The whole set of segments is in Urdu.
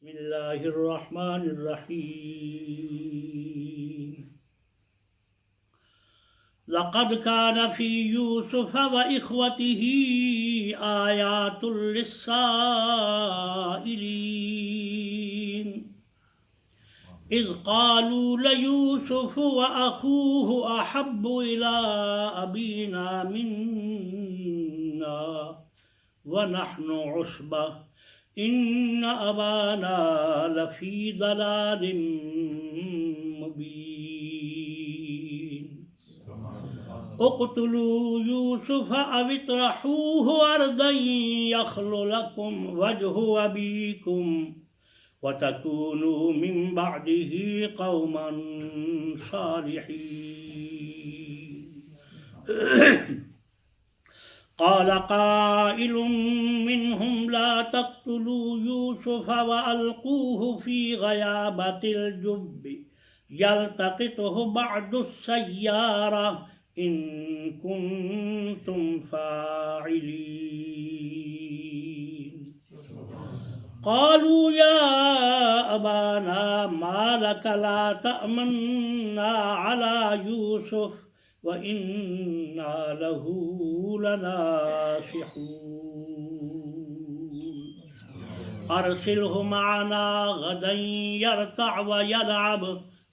بسم اللہ الرحمن الرحیم لقد كان في يوسف وإخوته آيات للسائلين إذ قالوا ليوسف وأخوه أحب إلى أبينا منا ونحن عصبة إن أبانا لفي ضلال مبين اقتلوا يوسف أو اطرحوه أرضا يخل لكم وجه أبيكم وتكونوا من بعده قوما صالحين قال قائل منهم لا تقتلوا يوسف وألقوه في غيابة الجب يلتقطه بعض السيارة إن كنتم فاعلين قالوا يا أبانا ما لك لا تأمنا على يوسف وَإِنَّا لَهُ لَنَاصِحُونَ أَرْسِلْهُ مَعَنَا غَدًا يَرْتَعْ وَيَلْعَبْ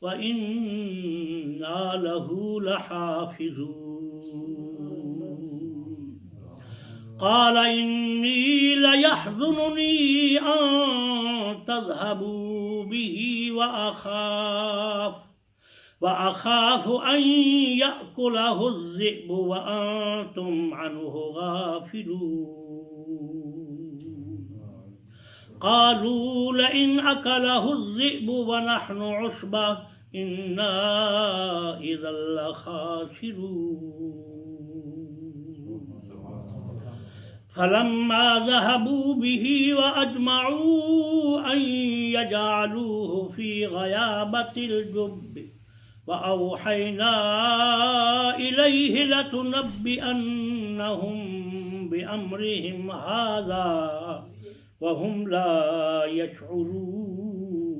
وَإِنَّا لَهُ لَحَافِظُونَ قَالَ إِنِّي لَيَحْزُنُنِي أَن تَذْهَبُوا بِهِ وأخاف أن يأكله الذئب وأنتم عنه غافلون قالوا لئن أكله الذئب ونحن عصبة إنا إذا لخاسرون فلما ذهبوا به وأجمعوا أن يجعلوه في غيابة الجب وأوحينا إليه لتنبئنهم بأمرهم هذا وهم لا يشعرون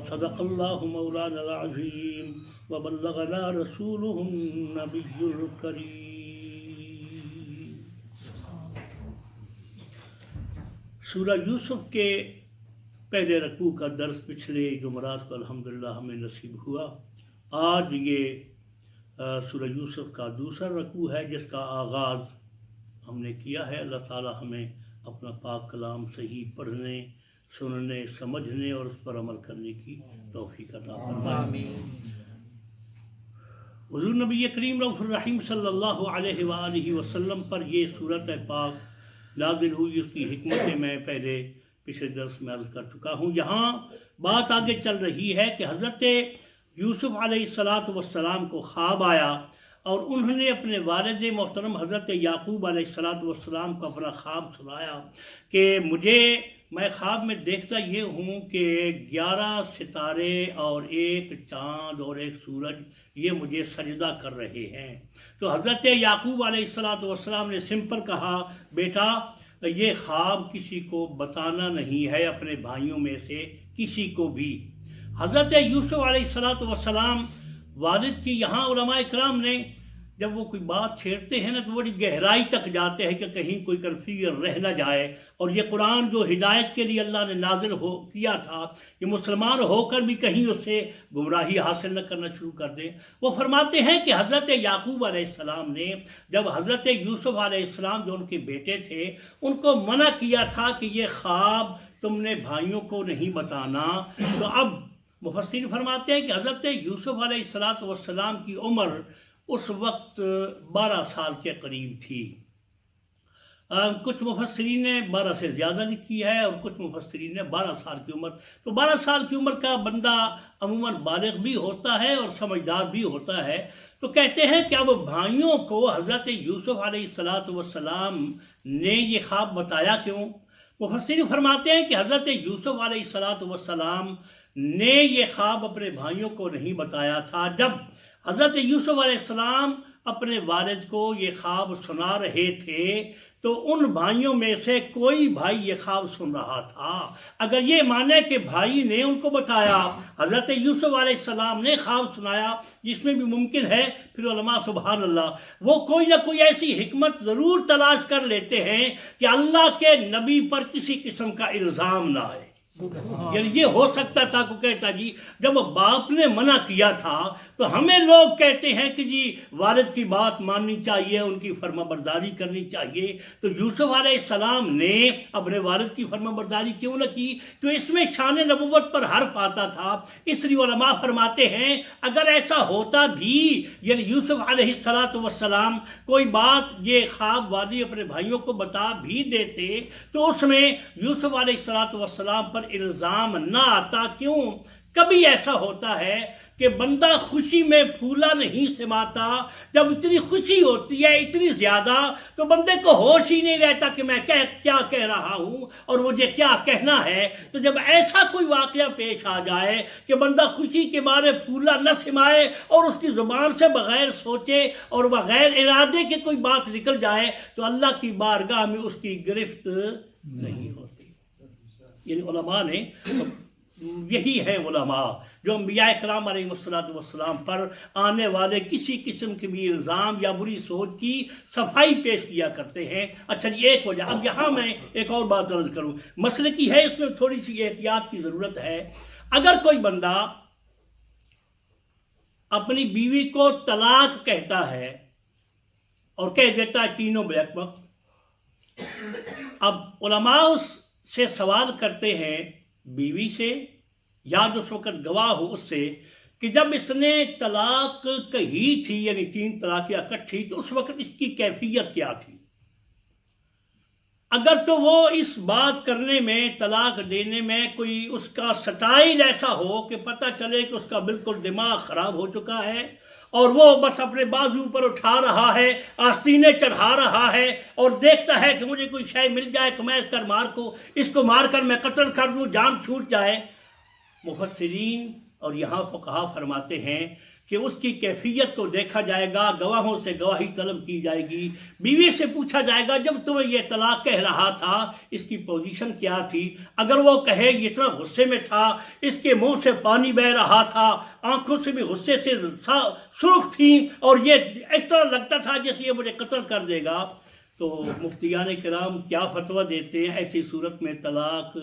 صدق الله مولانا العظيم وبلغنا رسوله النبي الكريم سورہ یوسف کے پہلے رکوع کا درس پچھلے جمعرات کو الحمدللہ ہمیں نصیب ہوا۔ آج یہ سورہ یوسف کا دوسرا رکوع ہے جس کا آغاز ہم نے کیا ہے۔ اللہ تعالی ہمیں اپنا پاک کلام صحیح پڑھنے، سننے، سمجھنے اور اس پر عمل کرنے کی توفیق عطا فرمائے۔ حضور نبی کریم رؤوف الرحیم صلی اللہ علیہ وآلہ وسلم پر یہ سورۃ پاک نازل ہوئی، اس کی حکمتیں میں پہلے پچھلے درس میں عرض کر چکا ہوں۔ یہاں بات آگے چل رہی ہے کہ حضرت یوسف علیہ السلام کو خواب آیا اور انہوں نے اپنے والد محترم حضرت یعقوب علیہ السلام کو اپنا خواب سنایا کہ میں خواب میں دیکھتا یہ ہوں کہ 11 ستارے اور ایک چاند اور ایک سورج یہ مجھے سجدہ کر رہے ہیں۔ تو حضرت یعقوب علیہ السلام نے سمپل کہا، بیٹا یہ خواب کسی کو بتانا نہیں ہے، اپنے بھائیوں میں سے کسی کو بھی۔ حضرت یوسف علیہ السلام والد کی یہاں علماء اکرام نے جب وہ کوئی بات چھیڑتے ہیں نا تو بڑی گہرائی تک جاتے ہیں کہ کہیں کوئی کنفیوژن رہ نہ جائے، اور یہ قرآن جو ہدایت کے لیے اللہ نے نازل کیا تھا کہ مسلمان ہو کر بھی کہیں اس سے گمراہی حاصل نہ کرنا شروع کر دیں۔ وہ فرماتے ہیں کہ حضرت یعقوب علیہ السلام نے جب حضرت یوسف علیہ السلام جو ان کے بیٹے تھے ان کو منع کیا تھا کہ یہ خواب تم نے بھائیوں کو نہیں بتانا، تو اب مفسرین فرماتے ہیں کہ حضرت یوسف علیہ السلام کی عمر اس وقت 12 سال کے قریب تھی۔ کچھ مفسرین نے 12 سے زیادہ لکھی ہے اور کچھ مفسرین نے 12 سال کی عمر۔ تو 12 سال کی عمر کا بندہ عموماً بالغ بھی ہوتا ہے اور سمجھدار بھی ہوتا ہے۔ تو کہتے ہیں کہ اب بھائیوں کو حضرت یوسف علیہ السلام نے یہ خواب بتایا کیوں؟ مفسرین فرماتے ہیں کہ حضرت یوسف علیہ السلام نے یہ خواب اپنے بھائیوں کو نہیں بتایا تھا۔ جب حضرت یوسف علیہ السلام اپنے والد کو یہ خواب سنا رہے تھے تو ان بھائیوں میں سے کوئی بھائی یہ خواب سن رہا تھا۔ اگر یہ مانے کہ بھائی نے ان کو بتایا، حضرت یوسف علیہ السلام نے خواب سنایا، جس میں بھی ممکن ہے، پھر علماء سبحان اللہ وہ کوئی نہ کوئی ایسی حکمت ضرور تلاش کر لیتے ہیں کہ اللہ کے نبی پر کسی قسم کا الزام نہ آئے۔ یعنی یہ ہو سکتا تھا کہ کہتا جی جب باپ نے منع کیا تھا تو ہمیں لوگ کہتے ہیں کہ جی والد کی بات ماننی چاہیے، ان کی فرما برداری کرنی چاہیے، تو یوسف علیہ السلام نے اپنے والد کی فرما برداری کیوں نہ کی؟ تو اس میں شان نبوت پر حرف آتا تھا۔ اس لیے علماء فرماتے ہیں اگر ایسا ہوتا بھی، یعنی یوسف علیہ السلام کوئی بات یہ خواب والی اپنے بھائیوں کو بتا بھی دیتے تو اس میں یوسف علیہ السلام پر الزام نہ آتا۔ کیوں؟ کبھی ایسا ہوتا ہے کہ بندہ خوشی میں پھولا نہیں سماتا، جب اتنی خوشی ہوتی ہے اتنی زیادہ تو بندے کو ہوش ہی نہیں رہتا کہ میں کیا کہہ رہا ہوں اور مجھے کیا کہنا ہے۔ تو جب ایسا کوئی واقعہ پیش آ جائے کہ بندہ خوشی کے مارے پھولا نہ سمائے اور اس کی زبان سے بغیر سوچے اور بغیر ارادے کے کوئی بات نکل جائے تو اللہ کی بارگاہ میں اس کی گرفت نہیں ہوتی۔ یعنی علماء نے یہی ہے علماء جو انبیاء کرام علیہ السلام پر آنے والے کسی قسم کے بھی الزام یا بری سوچ کی صفائی پیش کیا کرتے ہیں۔ اچھا یہ ایک وجہ۔ اب یہاں میں ایک اور بات عرض کروں، مسئلے کی ہے، اس میں تھوڑی سی احتیاط کی ضرورت ہے۔ اگر کوئی بندہ اپنی بیوی کو طلاق کہتا ہے اور کہہ دیتا ہے تینوں بیک وقت، اب علماء اس سے سوال کرتے ہیں بیوی سے یا جو اس وقت گواہ ہو اس سے کہ جب اس نے طلاق کہی تھی، یعنی 3 طلاق اکٹھی، تو اس وقت اس کی کیفیت کیا تھی؟ اگر تو وہ اس بات کرنے میں، طلاق دینے میں کوئی اس کا سٹائل ایسا ہو کہ پتہ چلے کہ اس کا بالکل دماغ خراب ہو چکا ہے اور وہ بس اپنے بازو پر اٹھا رہا ہے، آستینے چڑھا رہا ہے اور دیکھتا ہے کہ مجھے کوئی شے مل جائے تو میں اس کو مار کر میں قتل کر دوں، جان چھوٹ جائے، مفسرین اور یہاں فقہا فرماتے ہیں کہ اس کی کیفیت کو دیکھا جائے گا، گواہوں سے گواہی طلب کی جائے گی، بیوی سے پوچھا جائے گا جب تمہیں یہ طلاق کہہ رہا تھا اس کی پوزیشن کیا تھی؟ اگر وہ کہے یہ اتنا غصے میں تھا، اس کے منہ سے پانی بہہ رہا تھا، آنکھوں سے بھی غصے سے سرخ تھیں اور یہ اس طرح لگتا تھا جیسے یہ مجھے قتل کر دے گا، تو مفتیان کرام کیا فتویٰ دیتے ہیں؟ ایسی صورت میں طلاق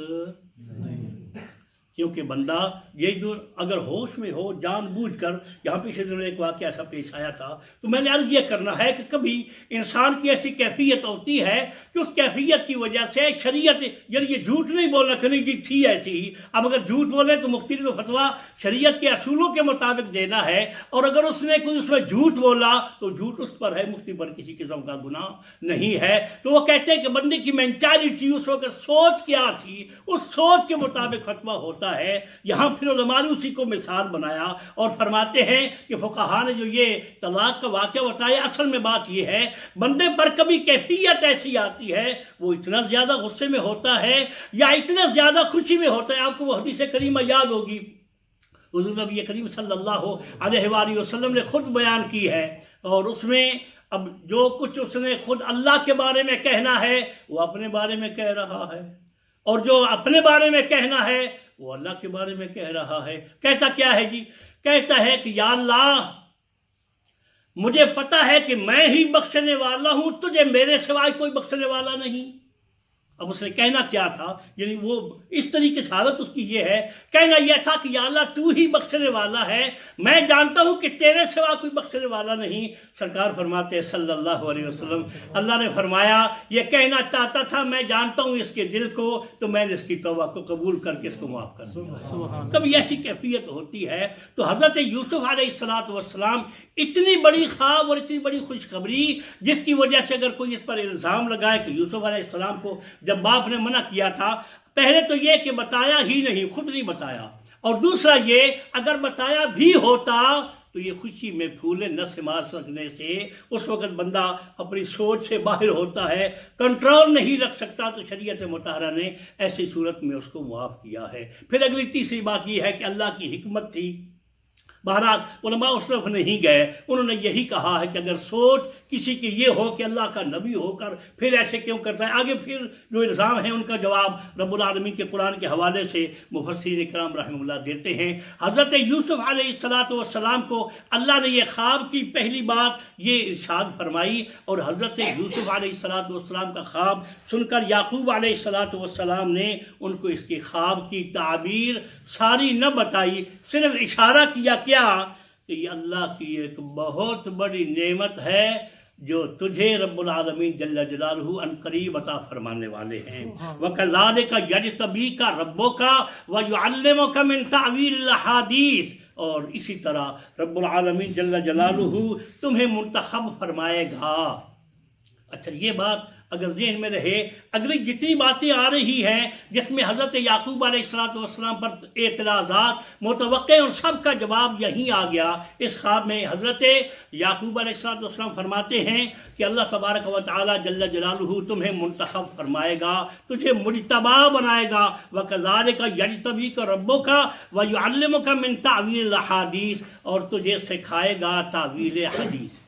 کیونکہ بندہ یہ جو اگر ہوش میں ہو، جان بوجھ کر، یہاں پیچھے دنوں ایک واقعہ ایسا پیش آیا تھا تو میں نے عرض یہ کرنا ہے کہ کبھی انسان کی ایسی کیفیت ہوتی ہے کہ اس کیفیت کی وجہ سے شریعت، یعنی یہ جھوٹ نہیں بولنا کہ نہیں جی تھی ایسی ہی، اب اگر جھوٹ بولے تو مفتی نے فتویٰ شریعت کے اصولوں کے مطابق دینا ہے، اور اگر اس نے کوئی اس میں جھوٹ بولا تو جھوٹ اس پر ہے، مفتی پر کسی قسم کا گناہ نہیں ہے۔ تو وہ کہتے ہیں کہ بندے کی مینٹالٹی، اس وقت سوچ کیا تھی، اس سوچ کے مطابق فتویٰ ہوتا ہے۔ یہاں پھر علماء نے اسی کو مثال بنایا اور فرماتے ہیں کہ فقہا نے جو یہ طلاق کا واقعہ بتایا، اصل میں بات یہ ہے بندے پر کبھی کیفیت ایسی آتی ہے، وہ اتنا زیادہ غصے میں ہوتا ہے یا اتنا زیادہ خوشی میں ہوتا ہے۔ آپ کو وہ حدیث کریمہ یاد ہوگی، حضور نبی کریم صلی اللہ علیہ وآلہ وسلم نے خود بیان کی ہے، اور اس میں اب جو کچھ اس نے خود اللہ کے بارے میں کہنا ہے وہ اپنے بارے میں کہہ رہا ہے، اور جو اپنے بارے میں کہنا ہے وہ اللہ کے بارے میں کہہ رہا ہے۔ کہتا کیا ہے جی؟ کہتا ہے کہ یا اللہ مجھے پتا ہے کہ میں ہی بخشنے والا ہوں، تجھے میرے سوائے کوئی بخشنے والا نہیں۔ اب اس نے کہنا کیا تھا؟ یعنی وہ اس طریقے سے حالت اس کی یہ ہے، کہنا یہ تھا کہ یا اللہ تو ہی بخشنے والا ہے، میں جانتا ہوں کہ تیرے سوا کوئی بخشنے والا نہیں۔ سرکار فرماتے ہیں صلی اللہ علیہ وسلم، اللہ نے فرمایا یہ کہنا چاہتا تھا، میں جانتا ہوں اس کے دل کو، تو میں نے اس کی توبہ کو قبول کر کے اس کو معاف کر دیا۔ کبھی ایسی کیفیت ہوتی ہے۔ تو حضرت یوسف علیہ السلام اتنی بڑی خواب اور اتنی بڑی خوشخبری جس کی وجہ سے اگر کوئی اس پر الزام لگائے کہ یوسف علیہ السلام کو جب باپ نے منع کیا تھا، پہلے تو یہ کہ بتایا ہی نہیں، خود نہیں بتایا، اور دوسرا یہ اگر بتایا بھی ہوتا تو یہ خوشی میں پھولے نہ سما سکنے سے اس وقت بندہ اپنی سوچ سے باہر ہوتا ہے، کنٹرول نہیں رکھ سکتا، تو شریعت مطہرہ نے ایسی صورت میں اس کو معاف کیا ہے۔ پھر اگلی تیسری بات یہ ہے کہ اللہ کی حکمت تھی، بہرحال علماء اس طرف نہیں گئے، انہوں نے یہی کہا ہے کہ اگر سوچ کسی کی یہ ہو کہ اللہ کا نبی ہو کر پھر ایسے کیوں کرتا ہے، آگے پھر جو الزام ہے ان کا جواب رب العالمین کے قرآن کے حوالے سے مفسرین کرام رحمہ اللہ دیتے ہیں۔ حضرت یوسف علیہ السلام کو اللہ نے یہ خواب کی پہلی بات یہ ارشاد فرمائی، اور حضرت یوسف علیہ السلام کا خواب سن کر یعقوب علیہ السلام نے ان کو اس کے خواب کی تعبیر ساری نہ بتائی، صرف اشارہ کیا کیا کہ یہ اللہ کی ایک بہت بڑی نعمت ہے جو تجھے رب العالمین جل جلالہ ان قریب عطا فرمانے والے ہیں۔ وَكَذَلِكَ يَجْتَبِيكَ رَبُّكَ وَيُعَلِّمُكَ مِن تَأْوِيلِ الْأَحَادِيثِ، اور اسی طرح رب العالمین جل جلالہ تمہیں منتخب فرمائے گا۔ اچھا، یہ بات اگر ذہن میں رہے، اگلی جتنی باتیں آ رہی ہیں جس میں حضرت یعقوب علیہ السلام پر اعتراضات متوقع، اور سب کا جواب یہیں آ گیا۔ اس خواب میں حضرت یعقوب علیہ السلام فرماتے ہیں کہ اللہ تبارک و تعالی جل جلالہ تمہیں منتخب فرمائے گا، تجھے مجتبی بنائے گا۔ وَكَذَلِكَ يَجْتَبِيكَ رَبُّكَ وَيُعَلِّمُكَ مِن تَأْوِيلِ الْأَحَادِيثِ، اور تجھے سکھائے گا تعویل حدیث۔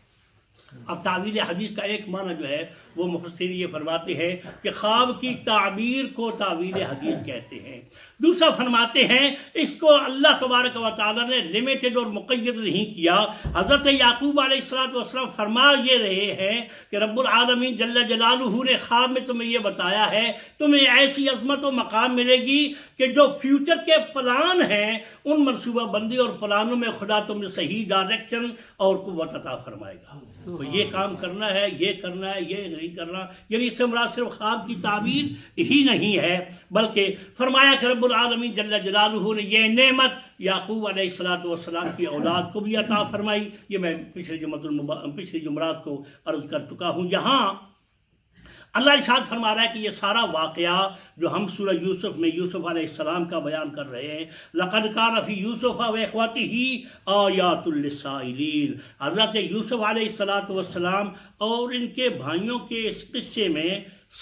اب تعویل حدیث کا ایک معنی جو ہے وہ مفسرین یہ فرماتے ہیں کہ خواب کی تعبیر کو تعویل حدیث کہتے ہیں۔ دوسرا فرماتے ہیں اس کو اللہ تبارک و تعالیٰ نے لمیٹڈ اور مقید نہیں کیا۔ حضرت یعقوب علیہ السلام فرما یہ رہے ہیں کہ رب العالمین جل جلالہ نے خواب میں تمہیں یہ بتایا ہے تمہیں ایسی عظمت و مقام ملے گی کہ جو فیوچر کے پلان ہیں ان منصوبہ بندی اور پلانوں میں خدا تمہیں صحیح ڈائریکشن اور قوت عطا فرمائے گا۔ تو یہ کام کرنا ہے، یہ کرنا ہے، یہ نہیں کرنا، یعنی اس سے مراد صرف خواب کی تعبیر ہی نہیں ہے، بلکہ فرمایا کہ رب العالمین جل جلالہ نے یہ نعمت یعقوب علیہ السلام کی اولاد کو بھی عطا فرمائی۔ یہ میں پچھلی جمعرات کو عرض کر چکا ہوں۔ یہاں اللہ ارشاد فرما رہا ہے کہ یہ سارا واقعہ جو ہم سورہ یوسف میں یوسف علیہ السلام کا بیان کر رہے ہیں، لَقَدْ كَانَ فِي يُوسُفَ وَإِخْوَتِهِ آيَاتٌ لِلسَّائِلِينَ، حضرت یوسف علیہ السلام اور ان کے بھائیوں کے اس قصے میں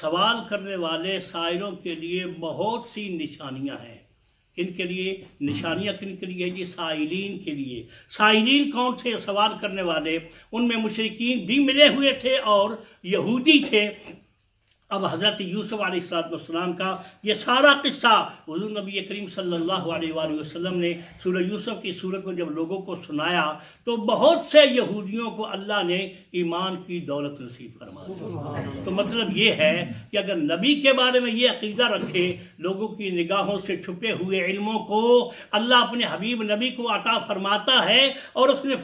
سوال کرنے والے سائلوں کے لیے بہت سی نشانیاں ہیں۔ کن کے لیے نشانیاں؟ کن کے لیے جی؟ سائلین کے لیے۔ سائلین کون تھے؟ سوال کرنے والے، ان میں مشرکین بھی ملے ہوئے تھے اور یہودی تھے۔ اب حضرت یوسف علیہ السلام کا یہ سارا قصہ حضور نبی کریم صلی اللہ علیہ وآلہ وسلم نے سورہ یوسف کی صورت میں جب لوگوں کو سنایا تو بہت سے یہودیوں کو اللہ نے ایمان کی دولت نصیب فرما دی۔ تو مطلب یہ ہے کہ اگر نبی کے بارے میں یہ عقیدہ رکھے، لوگوں کی نگاہوں سے چھپے ہوئے علموں کو اللہ اپنے حبیب نبی کو عطا فرماتا ہے اور اس نے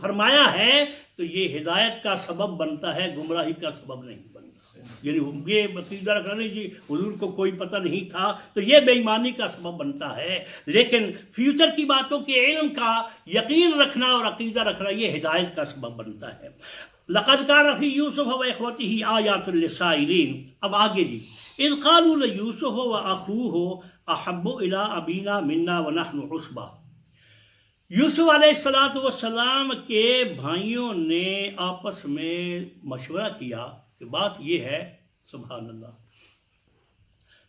فرمایا ہے تو یہ ہدایت کا سبب بنتا ہے، گمراہی کا سبب نہیں بنتا۔ یعنی یہ عقیدہ رکھنا نہیں جی حضور کو کوئی پتہ نہیں تھا تو یہ بے ایمانی کا سبب بنتا ہے، لیکن فیوچر کی باتوں کے علم کا یقین رکھنا اور عقیدہ رکھنا یہ ہدایت کا سبب بنتا ہے۔ لَقَدْ كَانَ فِي يُوسُفَ وَإِخْوَتِهِ آيَاتٌ لِلسَّائِلِينَ۔ اب آگے جی، إِذْ قَالُوا لِيُوسُفَ وَأَخُوهُ أَحَبُّ إِلَىٰ أَبِينَا مِنَّا وَنَحْنُ عُصْبَةٌ۔ یوسف علیہ السلام کے بھائیوں نے آپس میں مشورہ کیا کہ بات یہ ہے، سبحان اللہ،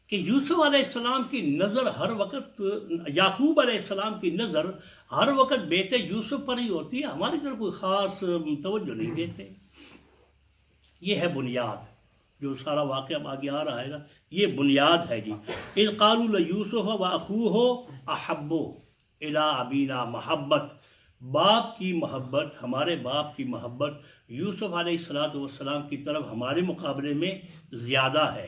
کہ یوسف علیہ السلام کی نظر ہر وقت، یعقوب علیہ السلام کی نظر ہر وقت بیٹے یوسف پر ہی ہوتی ہے، ہماری طرف کوئی خاص توجہ نہیں دیتے۔ یہ ہے بنیاد، جو سارا واقعہ اب آگے آ رہا ہے نا، یہ بنیاد ہے جی۔ اِذْ قَالُوا لِيُوسُفَ وَأَخُوهُ أَحَبُّ إِلَىٰ أَبِينَا، محبت، باپ کی محبت، ہمارے باپ کی محبت یوسف علیہ السلام کی طرف ہمارے مقابلے میں زیادہ ہے۔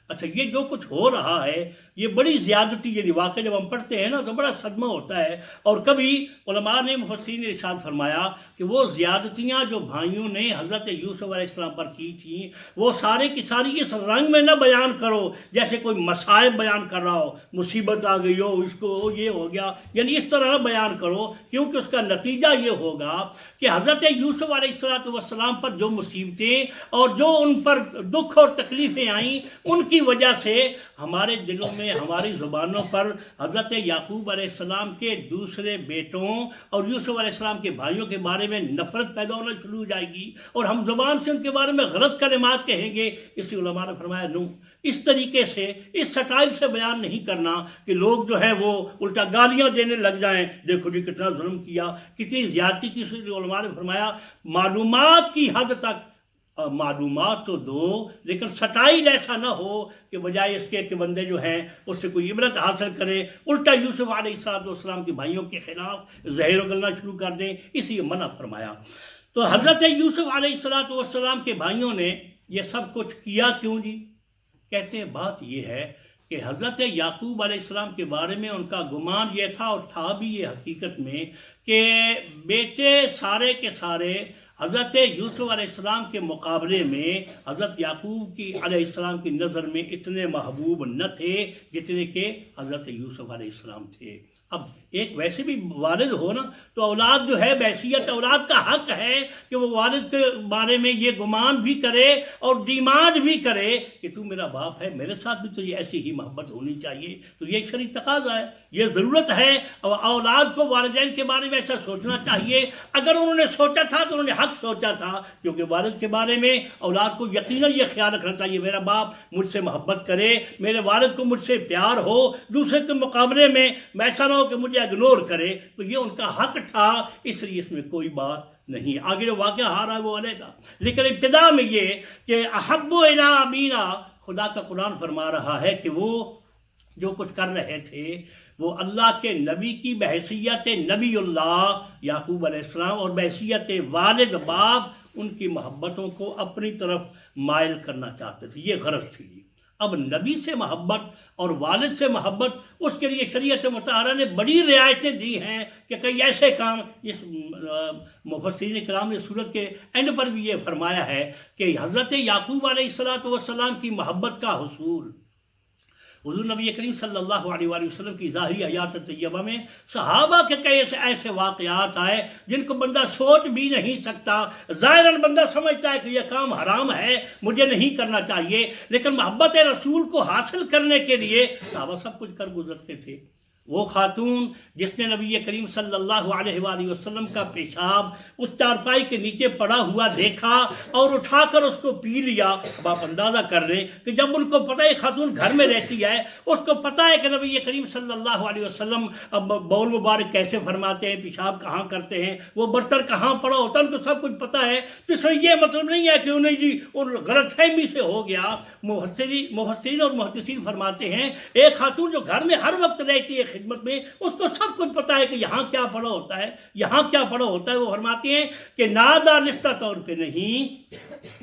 اچھا، یہ جو کچھ ہو رہا ہے یہ بڑی زیادتی، یعنی واقعہ جب ہم پڑھتے ہیں نا تو بڑا صدمہ ہوتا ہے، اور کبھی علماء نے مفسرین نے ارشاد فرمایا کہ وہ زیادتیاں جو بھائیوں نے حضرت یوسف علیہ السلام پر کی تھیں وہ سارے کی ساری اس رنگ میں نہ بیان کرو جیسے کوئی مصائب بیان کر رہا ہو، مصیبت آ گئی ہو، اس کو یہ ہو گیا، یعنی اس طرح نہ بیان کرو، کیونکہ اس کا نتیجہ یہ ہوگا کہ حضرت یوسف علیہ السلام پر جو مصیبتیں اور جو ان پر دکھ اور تکلیفیں آئیں ان کی وجہ سے ہمارے دلوں میں، ہماری زبانوں پر حضرت یعقوب علیہ السلام کے دوسرے بیٹوں اور یوسف علیہ السلام کے بھائیوں کے بارے میں نفرت پیدا ہونا شروع ہو جائے گی، اور ہم زبان سے ان کے بارے میں غلط کلمات کہیں گے۔ اس لیے علماء نے فرمایا نو اس طریقے سے اس سٹائل سے بیان نہیں کرنا کہ لوگ جو ہے وہ الٹا گالیاں دینے لگ جائیں، دیکھو جی کتنا ظلم کیا، کتنی زیادتی کی۔ علماء نے فرمایا معلومات کی حد تک معلومات تو دو، لیکن سٹائل ایسا نہ ہو کہ بجائے اس کے کہ بندے جو ہیں اس سے کوئی عبرت حاصل کرے، الٹا یوسف علیہ السلام کے بھائیوں کے خلاف زہر اگلنا شروع کر دیں، اسی لیے منع فرمایا۔ تو حضرت یوسف علیہ السلام کے بھائیوں نے یہ سب کچھ کیا کیوں جی؟ کہتے ہیں بات یہ ہے کہ حضرت یعقوب علیہ السلام کے بارے میں ان کا گمان یہ تھا، اور تھا بھی یہ حقیقت میں، کہ بیٹے سارے کے سارے حضرت یوسف علیہ السلام کے مقابلے میں حضرت یعقوب کی علیہ السلام کی نظر میں اتنے محبوب نہ تھے جتنے کہ حضرت یوسف علیہ السلام تھے۔ اب ایک ویسے بھی والد ہو نا تو اولاد جو ہے بحیثیت اولاد کا حق ہے کہ وہ والد کے بارے میں یہ گمان بھی کرے اور ڈیمانڈ بھی کرے کہ تو میرا باپ ہے، میرے ساتھ بھی تجھے ایسی ہی محبت ہونی چاہیے۔ تو یہ ایک شرعی تقاضا ہے، یہ ضرورت ہے، اور اولاد کو والدین کے بارے میں ایسا سوچنا چاہیے۔ اگر انہوں نے سوچا تھا تو انہوں نے حق سوچا تھا، کیونکہ والد کے بارے میں اولاد کو یقیناً یہ خیال رکھنا چاہیے میرا باپ مجھ سے محبت کرے، میرے والد کو مجھ سے پیار ہو، دوسرے کے مقابلے میں ایسا نہ ہو کہ مجھے اگنور کرے۔ تو یہ ان کا حق تھا، اس لیے اس میں کوئی بات نہیں۔ آگے جو واقعہ آ رہا ہے وہ علیہ گا، لیکن ابتدا میں یہ کہ احب الی ابینا، خدا کا قرآن فرما رہا ہے کہ وہ جو کچھ کر رہے تھے وہ اللہ کے نبی کی بحیثیت نبی اللہ یعقوب علیہ السلام اور بحیثیت والد باپ ان کی محبتوں کو اپنی طرف مائل کرنا چاہتے تھے، یہ غرض تھی۔ اب نبی سے محبت اور والد سے محبت، اس کے لیے شریعت مطہرہ نے بڑی رعایتیں دی ہیں کہ کئی ایسے کام، اس مفسرین کرام نے سورت کے اینڈ پر بھی یہ فرمایا ہے کہ حضرت یعقوب علیہ السلام کی محبت کا حصول حضور نبی کریم صلی اللہ علیہ وآلہ وسلم کی ظاہری حیات طیبہ میں صحابہ کے کئی ایسے واقعات آئے جن کو بندہ سوچ بھی نہیں سکتا۔ ظاہراً بندہ سمجھتا ہے کہ یہ کام حرام ہے، مجھے نہیں کرنا چاہیے، لیکن محبت رسول کو حاصل کرنے کے لیے صحابہ سب کچھ کر گزرتے تھے۔ وہ خاتون جس نے نبی کریم صلی اللہ علیہ وآلہ وسلم کا پیشاب اس چارپائی کے نیچے پڑا ہوا دیکھا اور اٹھا کر اس کو پی لیا، اب آپ اندازہ کر لیں کہ جب ان کو پتہ ہے خاتون گھر میں رہتی ہے، اس کو پتہ ہے کہ نبی کریم صلی اللہ علیہ وسلم اب بول مبارک کیسے فرماتے ہیں، پیشاب کہاں کرتے ہیں، وہ برتن کہاں پڑا ہوتا ہے، ان کو سب کچھ پتہ ہے۔ تو اس میں یہ مطلب نہیں ہے کہ انہیں جی ان غلط فہمی سے ہو گیا۔ مفسرین اور محدثین فرماتے ہیں ایک خاتون جو گھر میں ہر وقت رہتی ہے خدمت میں، اس کو سب کچھ پتا ہے کہ یہاں کیا پڑا ہوتا ہے، یہاں کیا پڑا ہوتا ہے۔ وہ فرماتے ہیں کہ نادانستہ طور پہ نہیں،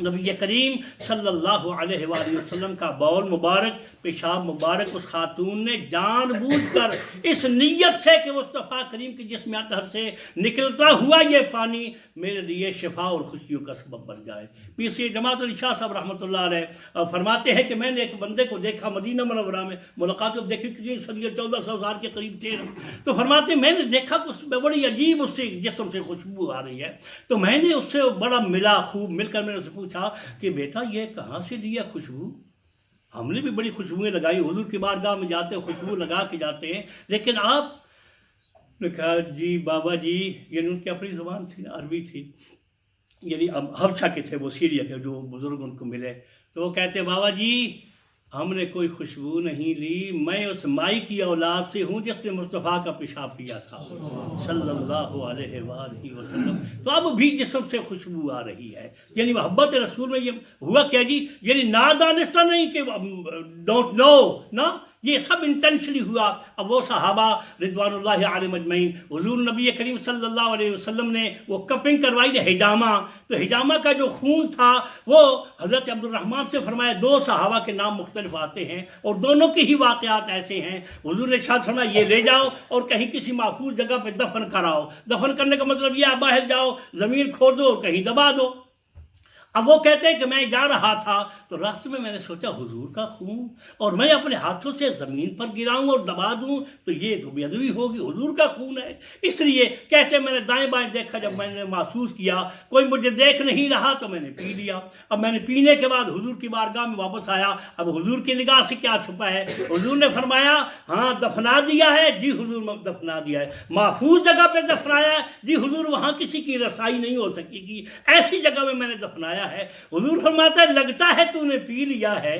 نبی کریم صلی اللہ علیہ وآلہ وسلم کا بول مبارک، پیشاب مبارک اس خاتون نے جان بوجھ کر اس نیت سے کہ مصطفیٰ کریم کے جسم اطہر سے نکلتا ہوا یہ پانی میرے لیے شفا اور خوشیوں کا سبب بن جائے۔ پیسی جماعت علی شاہ صاحب رحمۃ اللہ علیہ فرماتے ہیں کہ میں نے ایک بندے کو دیکھا مدینہ منورہ میں، ملاقات جب دیکھی کتنی صدی 1400 سال کے قریب تھے، تو فرماتے ہیں میں نے دیکھا کہ اس میں بڑی عجیب اس سے جسم سے خوشبو آ رہی ہے، تو میں نے اس سے بڑا ملا، خوب مل کر میں نے اس سے پوچھا کہ بیٹا یہ کہاں سے لیا خوشبو؟ ہم نے بھی بڑی خوشبوئیں لگائی، حضور کی بارگاہ میں جاتے ہیں خوشبو لگا کے جاتے ہیں، لیکن آپ نے کہا جی بابا جی، یعنی ان کی اپنی زبان تھی، عربی تھی، یعنی حبشہ کے تھے وہ، سیریا کے جو بزرگ ان کو ملے، تو وہ کہتے بابا جی ہم نے کوئی خوشبو نہیں لی، میں اس مائی کی اولاد سے ہوں جس نے مصطفیٰ کا پیشاب پیا تھا صلی اللہ علیہ وآلہ وسلم۔ تو اب بھی جسم سے خوشبو آ رہی ہے، یعنی محبت رسول میں یہ ہوا کیا جی، یعنی نادانستہ نہیں کہ ڈونٹ نو نا، یہ سب انٹینشنلی ہوا۔ اب وہ صحابہ رضوان اللہ علیہم اجمعین، حضور نبی کریم صلی اللہ علیہ وسلم نے وہ کپنگ کروائی حجامہ، تو حجامہ کا جو خون تھا وہ حضرت عبد الرحمن سے فرمایا، دو صحابہ کے نام مختلف آتے ہیں اور دونوں کے ہی واقعات ایسے ہیں، حضور نے شاید فرمایا یہ لے جاؤ اور کہیں کسی محفوظ جگہ پہ دفن کراؤ۔ دفن کرنے کا مطلب یہ ہے باہر جاؤ، زمین کھودو اور کہیں دبا دو۔ اب وہ کہتے ہیں کہ میں جا رہا تھا تو راستے میں نے سوچا حضور کا خون، اور میں اپنے ہاتھوں سے زمین پر گراؤں اور دبا دوں تو یہ تو بے ادبی ہوگی، حضور کا خون ہے، اس لیے کہتے میں نے دائیں بائیں دیکھا، جب میں نے محسوس کیا کوئی مجھے دیکھ نہیں رہا تو میں نے پی لیا۔ اب میں نے پینے کے بعد حضور کی بارگاہ میں واپس آیا، اب حضور کی نگاہ سے کیا چھپا ہے، حضور نے فرمایا ہاں دفنا دیا ہے، جی حضور دفنا دیا ہے، محفوظ جگہ پہ دفنایا ہے، جی حضور وہاں کسی کی رسائی نہیں ہو سکے گی، ایسی جگہ میں نے دفنایا ہے۔ حضور فرماتا ہے لگتا ہے تو نے پی لیا ہے،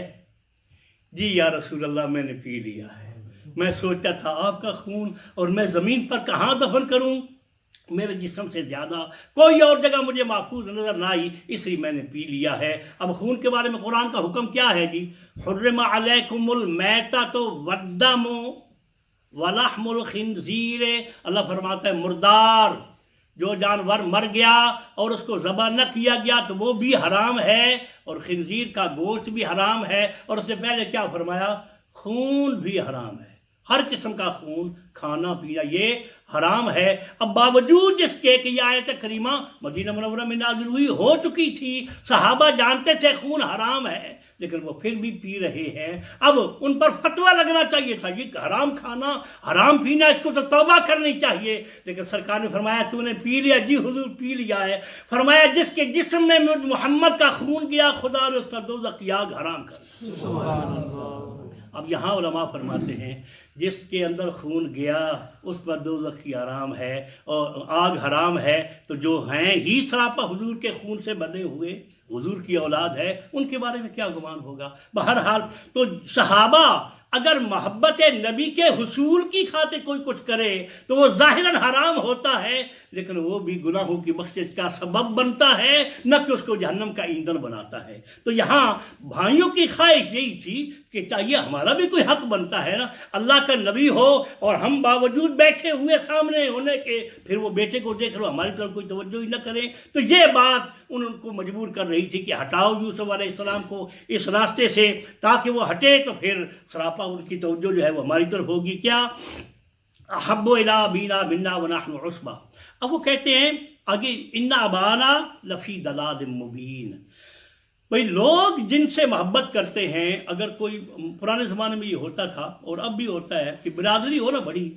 جی یا رسول اللہ میں نے پی لیا ہے، میں سوچتا تھا آپ کا خون اور میں زمین پر کہاں دفن کروں، میرے جسم سے زیادہ کوئی اور جگہ مجھے محفوظ نظر نہ آئی، اس لیے میں نے پی لیا ہے۔ اب خون کے بارے میں قرآن کا حکم کیا ہے جی؟ حرم علیکم المیتۃ والدم ولحم الخنزیر، اللہ فرماتا ہے مردار جو جانور مر گیا اور اس کو ذبح نہ کیا گیا تو وہ بھی حرام ہے، اور خنزیر کا گوشت بھی حرام ہے، اور اس سے پہلے کیا فرمایا؟ خون بھی حرام ہے، ہر قسم کا خون کھانا پینا یہ حرام ہے۔ اب باوجود جس کے کہ یہ آیت کریمہ مدینہ منورہ میں نازل ہوئی ہو چکی تھی، صحابہ جانتے تھے خون حرام ہے، لیکن وہ پھر بھی پی رہے ہیں۔ اب ان پر فتویٰ لگنا چاہیے تھا، یہ حرام کھانا حرام پینا، اس کو تو توبہ کرنی چاہیے، لیکن سرکار نے فرمایا تو نے پی لیا؟ جی حضور پی لیا ہے۔ فرمایا جس کے جسم میں محمد کا خون گیا خدا نے اس کا دوزخ کی آگ حرام کر دیا۔ اب یہاں علماء فرماتے ہیں جس کے اندر خون گیا اس پر دوزخ کی حرام ہے اور آگ حرام ہے، تو جو ہیں ہی سراپا حضور کے خون سے بنے ہوئے، حضور کی اولاد ہے، ان کے بارے میں کیا گمان ہوگا؟ بہرحال تو صحابہ اگر محبت نبی کے حصول کی خاطر کوئی کچھ کرے تو وہ ظاہراً حرام ہوتا ہے، لیکن وہ بھی گناہوں کی بخشش کا سبب بنتا ہے، نہ کہ اس کو جہنم کا ایندھن بناتا ہے۔ تو یہاں بھائیوں کی خواہش یہی تھی کہ چاہیے ہمارا بھی کوئی حق بنتا ہے نا، اللہ کا نبی ہو اور ہم باوجود بیٹھے ہوئے سامنے ہونے کے پھر وہ بیٹے کو دیکھ لو ہماری طرف کوئی توجہ ہی نہ کرے، تو یہ بات ان کو مجبور کر رہی تھی کہ ہٹاؤ یوسف علیہ السلام کو اس راستے سے، تاکہ وہ ہٹے تو پھر سراپا ان کی توجہ جو ہے وہ ہماری طرف ہوگی۔ کیا احب الی ابینا منا ونحن عصبہ۔ اب وہ کہتے ہیں آگے ان ابانا لفی ضلال مبین، بھئی لوگ جن سے محبت کرتے ہیں، اگر کوئی پرانے زمانے میں یہ ہوتا تھا اور اب بھی ہوتا ہے کہ برادری ہو نا بڑی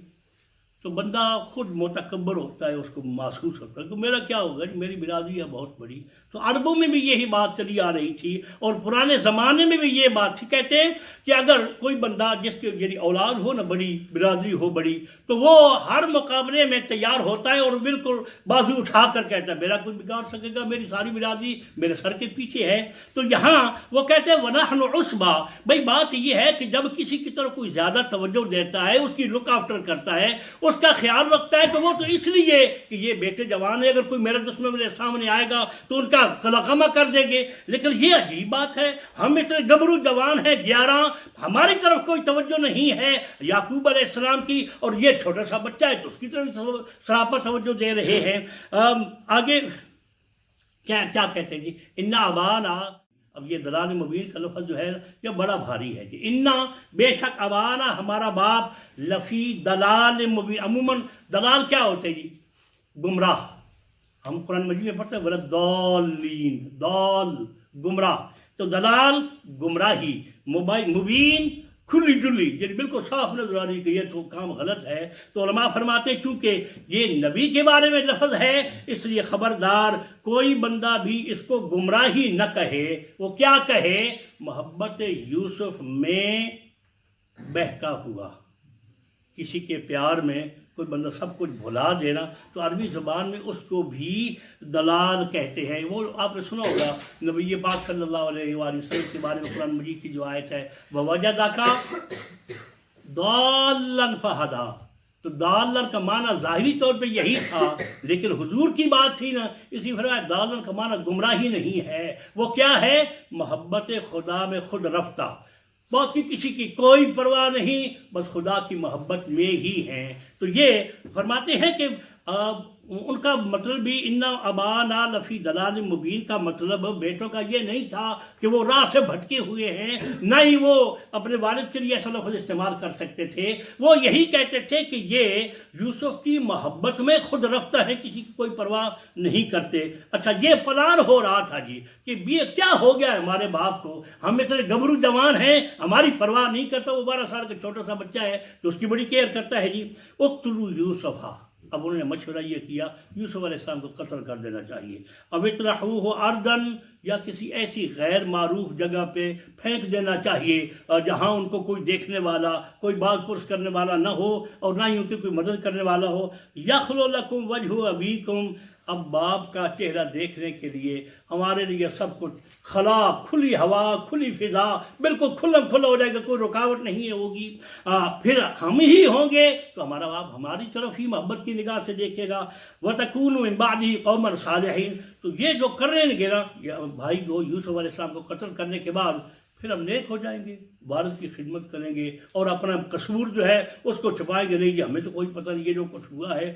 تو بندہ خود متکبر ہوتا ہے، اس کو محسوس ہوتا ہے کہ میرا کیا ہوگا، میری برادری ہے بہت بڑی۔ تو عربوں میں بھی یہی بات چلی آ رہی تھی اور پرانے زمانے میں بھی یہ بات تھی۔ کہتے ہیں کہ اگر کوئی بندہ جس کے یعنی اولاد ہو نا بڑی، برادری ہو بڑی، تو وہ ہر مقابلے میں تیار ہوتا ہے اور بالکل بازو اٹھا کر کہتا ہے میرا کوئی بگاڑ سکے گا، میری ساری برادری میرے سر کے پیچھے ہے۔ تو یہاں وہ کہتے ہیں وَنَحْنُ عُصْبَةٌ، بھائی بات یہ ہے کہ جب کسی کی طرف کوئی زیادہ توجہ دیتا ہے، اس کی لک آفٹر کرتا ہے، اس کا خیال رکھتا ہے، تو وہ تو اس لیے کہ یہ بیٹے جوان ہے، اگر کوئی میرا دشمن میرے سامنے آئے گا تو ان کا قلقمہ کر دیں گے۔ لیکن یہ عجیب بات ہے، ہم اتنے گبرو جوان ہیں 11، ہماری طرف کوئی توجہ نہیں ہے یعقوب علیہ السلام کی، اور یہ چھوٹا سا بچہ ہے تو اس کی طرف سراپا توجہ دے رہے ہیں۔ آگے کیا کہتے ہیں جی؟ انا ابانا، اب یہ دلال مبین کا لفظ جو ہے یہ بڑا بھاری ہے جی۔ انا بے شک ابانا ہمارا باپ لفی دلال مبین، عموماً دلال کیا ہوتے ہیں جی؟ گمراہ، ہم قرآن مجید میں پڑھتے ہیں ولدالین، دال گمراہ، تو دلال گمراہی، مبین کھلی جلی، یعنی بالکل صاف نظر آ رہی کہ یہ تو کام غلط ہے۔ تو علماء فرماتے ہیں چونکہ یہ نبی کے بارے میں لفظ ہے اس لیے خبردار کوئی بندہ بھی اس کو گمراہی نہ کہے۔ وہ کیا کہے؟ محبت یوسف میں بہکا ہوا، کسی کے پیار میں کوئی بندہ سب کچھ بھلا دینا، تو عربی زبان میں اس کو بھی دلال کہتے ہیں۔ وہ آپ نے سنا ہوگا نبی پاک صلی اللہ علیہ وآلہ وسلم کے بارے میں قرآن مجید کی جو آیت ہے وَوَجَدَكَ ضَالًّا فَهَدَىٰ، تو ضالًّا کا معنی ظاہری طور پہ یہی تھا، لیکن حضور کی بات تھی نا، اسی فرمایا ضالًّا کا معنی گمراہی نہیں ہے، وہ کیا ہے؟ محبت خدا میں خود رفتہ، باقی کسی کی کوئی پرواہ نہیں، بس خدا کی محبت میں ہی ہیں۔ تو یہ فرماتے ہیں کہ ان کا مطلب بھی انا ابانا لفی دلال مبین کا مطلب بیٹوں کا یہ نہیں تھا کہ وہ راہ سے بھٹکے ہوئے ہیں، نہ ہی وہ اپنے والد کے لیے ایسا لفظ استعمال کر سکتے تھے۔ وہ یہی کہتے تھے کہ یہ یوسف کی محبت میں خود رفتہ ہے، کسی کی کوئی پرواہ نہیں کرتے۔ اچھا یہ پلان ہو رہا تھا جی کہ یہ کیا ہو گیا ہے ہمارے باپ کو، ہم اتنے گبرو جوان ہیں، ہماری پرواہ نہیں کرتا، وہ 12 سال کا چھوٹا سا بچہ ہے تو اس کی بڑی کیئر کرتا ہے جی۔ اقتلوا یوسف، اب انہوں نے مشورہ یہ کیا یوسف علیہ السلام کو قتل کر دینا چاہیے، اب اطرحوہ ارضاً، یا کسی ایسی غیر معروف جگہ پہ پھینک دینا چاہیے جہاں ان کو کوئی دیکھنے والا، کوئی باز پرس کرنے والا نہ ہو اور نہ ہی ان کی کوئی مدد کرنے والا ہو۔ یخلو لکم وجہ ابیکم، اب باپ کا چہرہ دیکھنے کے لیے ہمارے لیے سب کچھ خلا، کھلی ہوا، کھلی فضا، بالکل کھلا کھلا ہو جائے گا، کوئی رکاوٹ نہیں ہوگی۔ پھر ہم ہی ہوں گے تو ہمارا باپ ہماری طرف ہی محبت کی نگاہ سے دیکھے گا۔ وَتَكُونُ مِن بَعْدِهِ قَوْمًا صَالِحِينَ، تو یہ جو کر رہے ہیں نا بھائی کو یوسف علیہ السلام کو قتل کرنے کے بعد پھر ہم نیک ہو جائیں گے، والد کی خدمت کریں گے اور اپنا قصور جو ہے اس کو چھپائیں گے نہیں، یہ ہمیں تو کوئی پتہ نہیں یہ جو کچھ ہوا ہے۔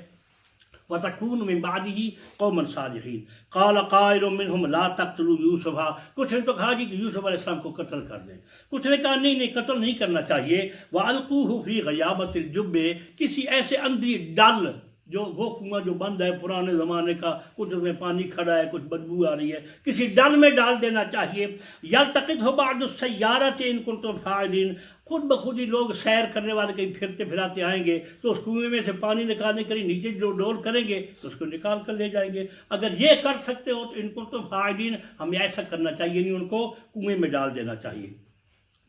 وَتَكُونُ مِن بَعْدِهِ قَوْمًا صَالِحِينَ قَالَ قَائِلٌ مِّنْهُمْ لَا تَقْتُلُوا يُوسُفَ، کچھ نے تو کہا جی کہ یوسف علیہ السلام کو قتل کر دیں، کچھ نے کہا نہیں قتل نہیں کرنا چاہیے۔ وَأَلْقُوهُ فِي غَيَابَةِ الْجُبِّ، کسی ایسے اندھی ڈل جو وہ کنواں جو بند ہے پرانے زمانے کا، کچھ اس میں پانی کھڑا ہے، کچھ بدبو آ رہی ہے، کسی ڈل میں ڈال دینا چاہیے۔ یلتقطہ بعض السیارۃ ان کنتم فاعلین، خود بخود ہی لوگ سیر کرنے والے کہیں پھرتے پھراتے آئیں گے تو اس کنویں میں سے پانی نکالنے کے لیے نیچے جو ڈول کریں گے تو اس کو نکال کر لے جائیں گے۔ اگر یہ کر سکتے ہو تو ان کنتم فاعلین، ہمیں ایسا کرنا چاہیے، نہیں ان کو کنویں میں ڈال دینا چاہیے۔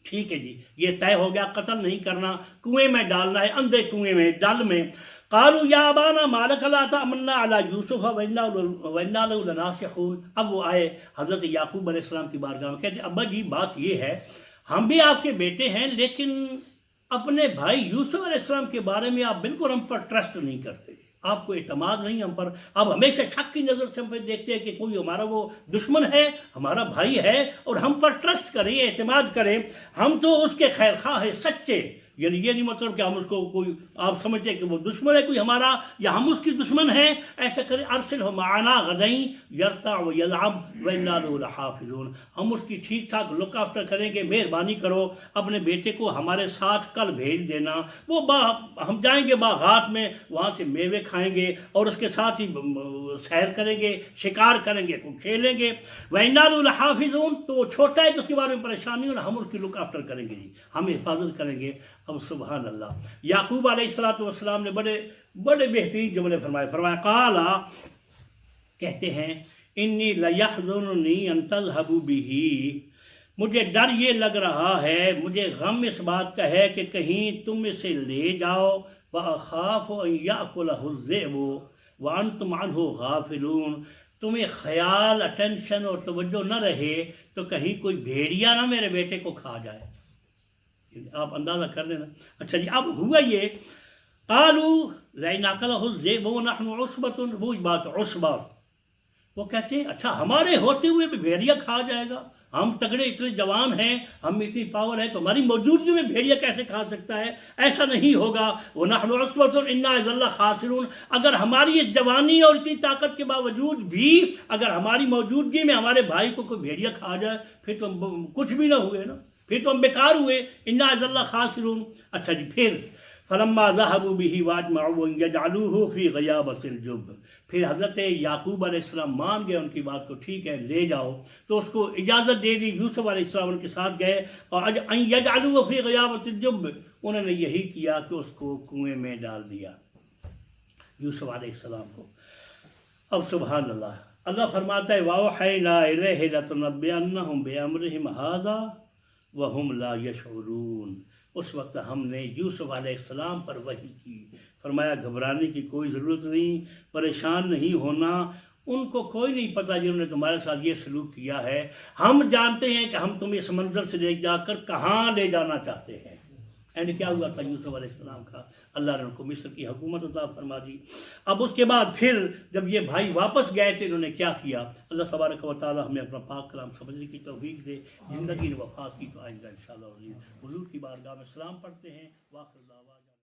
ٹھیک ہے جی، یہ طے ہو گیا، قتل نہیں کرنا، کنویں میں ڈالنا ہے، اندھے کنویں میں، ڈل میں۔ قالوا یا ابانا ما لک لا تأمنا علی یوسف وانا له لناصحون، اب وہ آئے حضرت یعقوب علیہ السلام کی بارگاہ میں، کہتے ابا جی بات یہ ہے ہم بھی آپ کے بیٹے ہیں لیکن اپنے بھائی یوسف علیہ السلام کے بارے میں آپ بالکل ہم پر ٹرسٹ نہیں کرتے، آپ کو اعتماد نہیں ہم پر، آپ ہمیشہ شک کی نظر سے ہم پہ دیکھتے ہیں کہ کوئی ہمارا وہ دشمن ہے، ہمارا بھائی ہے اور ہم پر ٹرسٹ کریں، اعتماد کریں، ہم تو اس کے خیر خواہ ہیں سچے۔ یعنی یہ نہیں مطلب کہ ہم اس کو کوئی آپ سمجھتے ہیں کہ وہ دشمن ہے کوئی ہمارا یا ہم اس کی دشمن ہیں، ایسا کریں ارسلہ معنا غدًا یرتع ویلعب وانا له لحافظون، ہم اس کی ٹھیک ٹھاک لک آفٹر کریں گے، مہربانی کرو اپنے بیٹے کو ہمارے ساتھ کل بھیج دینا، وہ ہم جائیں گے باغات میں، وہاں سے میوے کھائیں گے اور اس کے ساتھ ہی سیر کریں گے، شکار کریں گے، کھیلیں گے۔ وانا له لحافظون، تو وہ چھوٹا ہے تو اس کے بارے میں پریشانی اور ہم اس کی لک آفٹر کریں گے، جی ہم حفاظت کریں گے۔ اب سبحان اللہ، یعقوب علیہ السلام نے بڑے بڑے بہترین جملے فرمایا قال، کہتے ہیں انی لیحزننی ان تذهبوا به، مجھے ڈر یہ لگ رہا ہے، مجھے غم اس بات کا ہے کہ کہیں تم اسے لے جاؤ، واخاف ان یاکلہ الذئب وانتم عنہ غافلون، تمہیں خیال، اٹینشن اور توجہ نہ رہے تو کہیں کوئی بھیڑیا نہ میرے بیٹے کو کھا جائے، آپ اندازہ کر لینا۔ اچھا جی، اب ہوا یہ قالوا لئن اکلہ الذئب ونحن عصبۃ، وہی بات عصبہ، وہ کہتے ہیں اچھا ہمارے ہوتے ہوئے بھی بھیڑیا کھا جائے گا، ہم تگڑے اتنے جوان ہیں، ہم اتنی پاور ہے، تو ہماری موجودگی میں بھیڑیا کیسے کھا سکتا ہے؟ ایسا نہیں ہوگا۔ وَنَحْنُ عُصْبَةٌ إِنَّا إِذًا لَخَاسِرُونَ، اگر ہماری اس جوانی اور اتنی طاقت کے باوجود بھی اگر ہماری موجودگی میں ہمارے بھائی کو کوئی بھیڑیا کھا جائے پھر تو ہم کچھ بھی نہ ہوئے نا، پھر تو ہم بیکار ہوئے۔ إِنَّا إِذًا لَخَاسِرُونَ۔ اچھا جی، پھر فَلَمَّا ذَهَبُوا بِهِ وَأَجْمَعُوا أَن يَجْعَلُوهُ فِي غَيَابَةِ الْجُبِّ، پھر حضرت یعقوب علیہ السلام مان گئے ان کی بات کو، ٹھیک ہے لے جاؤ، تو اس کو اجازت دے دی، یوسف علیہ السلام ان کے ساتھ گئے اور ان یجعلوه فی غیابۃ الجب، انہوں نے یہی کیا کہ اس کو کنویں میں ڈال دیا یوسف علیہ السلام کو۔ اب سبحان اللہ، اللہ فرماتا ہے وَأَوْحَيْنَا إِلَيْهِ لَتُنَبِّئَنَّهُمْ بِأَمْرِهِمْ هَذَا وَهُمْ لَا يَشْعُرُونَ، اس وقت ہم نے یوسف علیہ السلام پر وحی کی، فرمایا گھبرانے کی کوئی ضرورت نہیں، پریشان نہیں ہونا، ان کو کوئی نہیں پتا جنہوں نے تمہارے ساتھ یہ سلوک کیا ہے، ہم جانتے ہیں کہ ہم تمہیں سمندر سے لے جا کر کہاں لے جانا چاہتے ہیں۔ اینڈ کیا ہوا تھا یوسف علیہ السلام کا؟ اللہ نے ان کو مصر کی حکومت عطا فرما دی۔ اب اس کے بعد پھر جب یہ بھائی واپس گئے تھے انہوں نے کیا کیا؟ اللہ تبارک و تعالی ہمیں اپنا پاک کلام سمجھنے کی توفیق دے، زندگی وفات کی تو آئندہ انشاءاللہ حضور کی بارگاہ میں سلام پڑھتے ہیں۔ واخر دعوانا